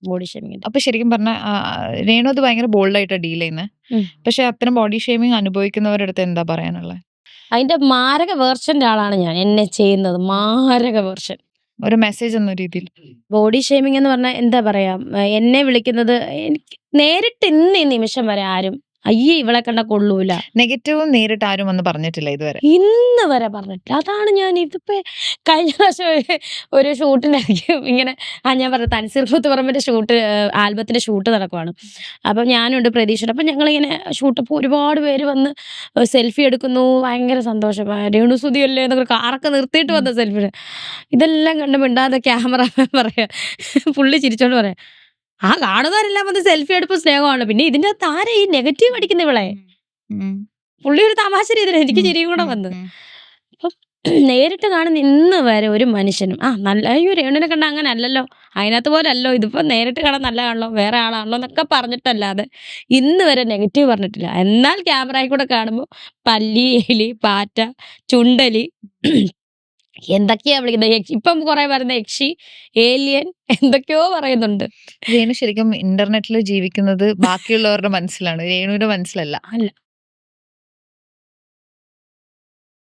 Body ഷേമിങ്ങിന്റെ. അപ്പൊ ശരിക്കും പറഞ്ഞ രേണു അത് ഭയങ്കര ബോൾഡായിട്ടാ ഡീൽ ചെയ്യുന്നത്. പക്ഷെ അത്തരം ബോഡി ഷേമിങ് അനുഭവിക്കുന്നവരുടെ അടുത്ത് എന്താ പറയാനുള്ളത്? അതിന്റെ മാരക വേർഷന്റെ ആളാണ് ഞാൻ. എന്നെ ചെയ്യുന്നത് മാരക വേർഷൻ. ഒരു മെസ്സേജ് എന്ന രീതിയിൽ ബോഡി ഷേമിംഗ് എന്ന് പറഞ്ഞാൽ എന്താ പറയാ, എന്നെ വിളിക്കുന്നത് എനിക്ക് നേരിട്ട് ഇന്ന് ഈ നിമിഷം വരെ ആരും അയ്യേ ഇവളെ കണ്ട കൊള്ളൂല നെഗറ്റീവും നേരിട്ട് ആരും വന്ന് പറഞ്ഞിട്ടില്ല ഇതുവരെ. ഇന്ന് വരെ പറഞ്ഞിട്ടില്ല. അതാണ് ഞാൻ ഇതിപ്പോ കഴിഞ്ഞ പ്രാവശ്യം ഒരു ഷൂട്ടിനിടയ്ക്ക് ഇങ്ങനെ ഞാൻ പറഞ്ഞ തൻസീർ കൂത്തുപറമ്പിന്റെ ഷൂട്ട്, ആൽബത്തിന്റെ ഷൂട്ട് നടക്കുവാണ്. അപ്പം ഞാനുണ്ട് പ്രതീക്ഷ. അപ്പം ഞങ്ങളിങ്ങനെ ഷൂട്ടപ്പോൾ ഒരുപാട് പേര് വന്ന് സെൽഫി എടുക്കുന്നു. ഭയങ്കര സന്തോഷം. രേണു സുധിയല്ലേ എന്നൊക്കെ കാറൊക്കെ നിർത്തിയിട്ട് വന്ന സെൽഫി. ഇതെല്ലാം കണ്ട് മിണ്ടാതെ ക്യാമറമാൻ പറയാ, പുള്ളി ചിരിച്ചോണ്ട് പറയാം, ആ കാണുന്നവരെല്ലാം വന്ന് സെൽഫി എടുപ്പ് സ്നേഹമാണ്, പിന്നെ ഇതിന്റെ അകത്ത് ആരെ ഈ നെഗറ്റീവ് അടിക്കുന്ന ഇവളെ. പുള്ളി ഒരു തമാശ രീതിയിൽ എനിക്ക് ചിരിയും കൂടെ വന്ന്. അപ്പം നേരിട്ട് കാണുന്ന ഇന്ന് വരെ ഒരു മനുഷ്യനും നല്ല അയ്യോ രേണുവിനെ കണ്ട അങ്ങനെ അല്ലല്ലോ, അതിനകത്ത് പോലെ അല്ലോ, ഇതിപ്പോ നേരിട്ട് കാണാൻ നല്ലതാണല്ലോ, വേറെ ആളാണല്ലോ എന്നൊക്കെ പറഞ്ഞിട്ടല്ലാതെ ഇന്ന് വരെ നെഗറ്റീവ് പറഞ്ഞിട്ടില്ല. എന്നാൽ ക്യാമറയിൽ കൂടെ കാണുമ്പോൾ പല്ലി, എലി, പാറ്റ, ചുണ്ടലി എന്തൊക്കെയാ വിളിക്കുന്നത്. ഇപ്പം കുറെ പറയുന്ന യക്ഷി, ഏലിയൻ എന്തൊക്കെയോ പറയുന്നുണ്ട്. രേണു ശരിക്കും ഇന്റർനെറ്റിൽ ജീവിക്കുന്നത് ബാക്കിയുള്ളവരുടെ മനസ്സിലാണ്, രേണുവിന്റെ മനസ്സിലല്ല. അല്ല,